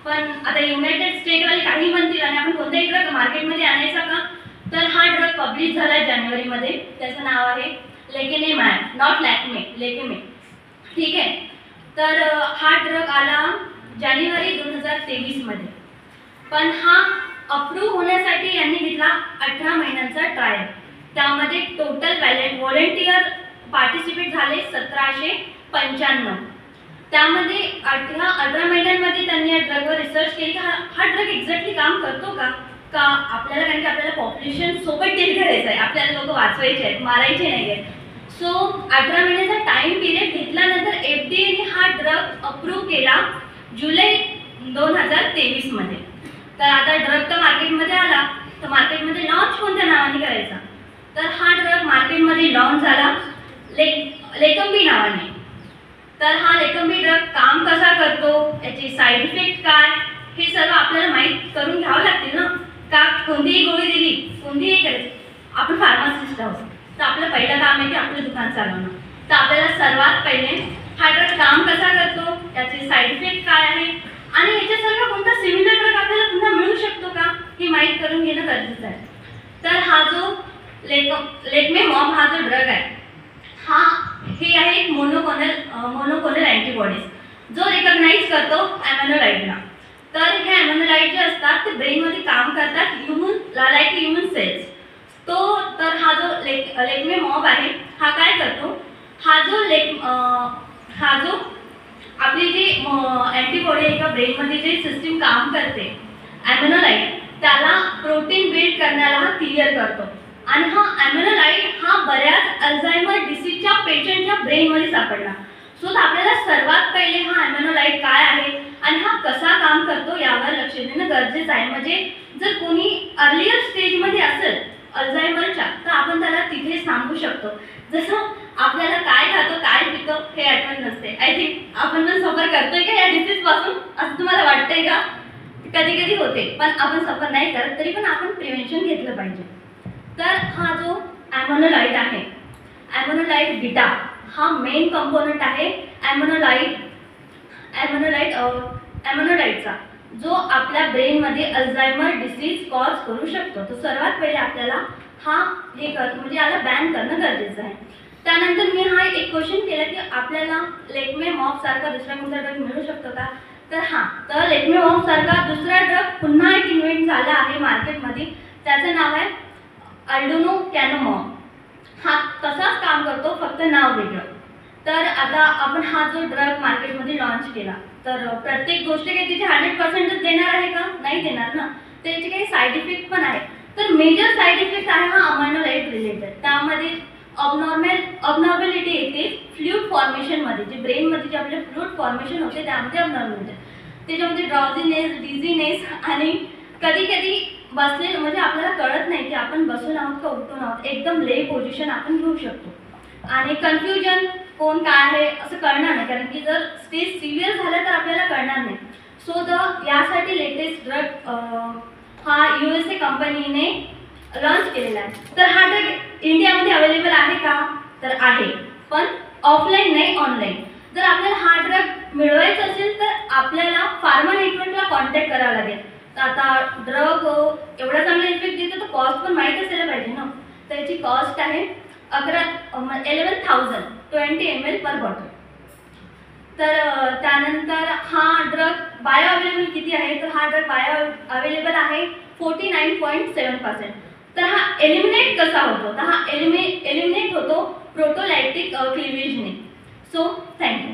पण आता युनायटेड स्टेटवाले काही म्हणतील आणि आपण कोणताही ड्रग मार्केटमध्ये आणायचा का, तर हा ड्रग पब्लिश झाला जानेवारीमध्ये. त्याचं नाव आहे लेकेमेमॅब, नॉट लॅक्मे, लेकेमे. ठीक आहे. तर हा ड्रग आला जानेवारी 2023 मध्ये. पण हा अप्रूव्ह होण्यासाठी यांनी घेतला 18 महिन्यांचा ट्रायल. त्यामध्ये टोटल व्हॉलेंटियर पार्टिसिपेट झाले 1795. त्यामध्ये 18 महिन्यांमध्ये त्यांनी या ड्रगवर रिसर्च केली. हा ड्रग एक्झॅक्टली काम करतो का आपल्याला, कारण की आपल्याला पॉप्युलेशन सोबत डील करायचं आहे, आपल्याला लोक वाचवायचे आहेत, मारायचे नाही आहेत. सो 18 महिन्याचा टाइम पिरियड घेतल्यानंतर FDA ने हा ड्रग अप्रूव्ह केला जुलै 2023 मध्ये. तर आता ड्रग तर मार्केटमध्ये आला, तर मार्केटमध्ये लॉन्च कोणत्या नावाने करायचा, तर हा ड्रग मार्केटमध्ये लॉन्च झाला लेकम्बी नावाने. तर हा लेकम्बी ड्रग काम कसा करतो, याची साईड इफेक्ट काय, हे सर्व आपल्याला माहीत करून घ्यावं लागतील ना. का कोणतीही गोळी दिली, कोणतीही करायची, आपण फार्मासिस्ट आहोत, तर आपलं पहिलं काम आहे की आपलं दुकान चालवणं. तर आपल्याला सर्वात पहिले हा ड्रग काम कसा करतो, याचे साईड इफेक्ट काय आहे आणि याच्यासारखा कोणता सिमिलर ड्रग आपल्याला पुन्हा मिळू शकतो का, हे माहीत करून घेणं गरजेचं आहे. तर हा जो लेकमेमॅब हा जो ड्रग आहे, हा हे आहे एक मोनोक्लोनल अँटीबॉडीज जो रिकॉग्नाइज करतो ॲमिनोलाइटला. तर हे ॲमिनोलाइट जे असतात ते ब्रेनमध्ये काम करतात लाईक ह्युमन सेल्स. तर हा जो लेकमेमॅब आहे हा काय करतो, हा जो आपली जी अँटीबॉडी एका ब्रेनमध्ये जे सिस्टीम काम करते ॲमिनोलाइट, त्याला प्रोटीन बिल्ड करण्याला हा क्लिअर करतो. आणि हा ॲमिनोलाइट हा बऱ्याच अल्झायमर डिसीजच्या पेशंटच्या ब्रेनमध्ये सापडला. सो आपल्याला सर्वात पहिले हा ॲमिनोलाइट काय आहे आणि हा कसा काम करतो यावर लक्ष देणं गरजेचं आहे. म्हणजे जर कोणी अर्लियर स्टेजमध्ये असेल अल्झायमरच्या, तर आपण त्याला तिथेच थांबवू शकतो. जसं आपल्याला काय खातो काय पितो हे आठवण नसते. आय थिंक आपण पण सफर करतोय का या डिसीजपासून, असं तुम्हाला वाटतंय का? कधी कधी होते, पण आपण सफर नाही करत, तरी पण आपण प्रिव्हेन्शन घेतलं पाहिजे. तर हा जो ॲमिनोलाइट आहे, ॲमिनोलाइट बीटा हा मेन कंपोनंट आहे ॲमिनोलाइटचा, जो आपल्या ब्रेनमध्ये अल्झायमर डिसीज कॉज करू शकतो. तर सर्वात पहिले आपल्याला हा म्हणजे याला बॅन करणं गरजेचं आहे. त्यानंतर मी हा एक क्वेश्चन केला की आपल्याला लेकमेमॅब सारखा दुसरा कोणता ड्रग मिळू शकतो का, तर लेकमेमॅब सारखा दुसरा ड्रग पुन्हा एक इन्व्हेंट झाला आहे मार्केटमध्ये. त्याचं नाव आहे अल्डोनोकॅनोमॅब. हा तसाच काम करतो, फक्त नाव वेगळं. तर आता आपण हा जो ड्रग मार्केटमध्ये लॉन्च केला, तर प्रत्येक गोष्ट काही तिचे 100% देणार आहे का, नाही देणार ना. त्याचे काही साईड इफेक्ट पण आहे. तर मेजर साईड इफेक्ट आहे हा अमायनोलाइट रिलेटेड. त्यामध्ये अबनॉर्मॅलिटी येते फ्लूइड फॉर्मेशनमध्ये, जे ब्रेनमध्ये जे आपले फ्लूइड फॉर्मेशन होते त्यामध्ये अबनॉर्मॅलिटी. त्याच्यामध्ये ड्राउझीनेस, डिझीनेस आणि कधी कधी बसलेलं म्हणजे आपल्याला कळत नाही की आपण बसून आहोत का उठून आहोत, एकदम ले पोझिशन आपण घेऊ शकतो. आणि कन्फ्युजन कोण काय आहे असं कळणार नाही, कारण की जर स्टेज सिव्हिअर झालं तर आपल्याला कळणार नाही. सो यासाठी लेटेस्ट ड्रग हा USA कंपनीने लॉन्च केलेला आहे. तर हा ड्रग इंडियामध्ये अवेलेबल आहे का, तर आहे, पण ऑफलाईन नाही, ऑनलाईन. जर आपल्याला हा ड्रग मिळवायचा असेल तर आपल्याला फार्मा नेटवर्कला कॉन्टॅक्ट करावं लागेल. तर आता ड्रग एवढा चांगला इफेक्ट देतो तर कॉस्ट पण माहीत असायला पाहिजे ना. त्याची कॉस्ट आहे 11,000 20 ml पर बॉटल. तर त्यानंतर हा ड्रग बायो अवेलेबल किती आहे, तर हा ड्रग बायो अवेलेबल आहे 49.7%. तर हा एलिमिनेट कसा होतो, तर हा एलिमिनेट होतो प्रोटोलायटिक क्लिवेजने. So thank you.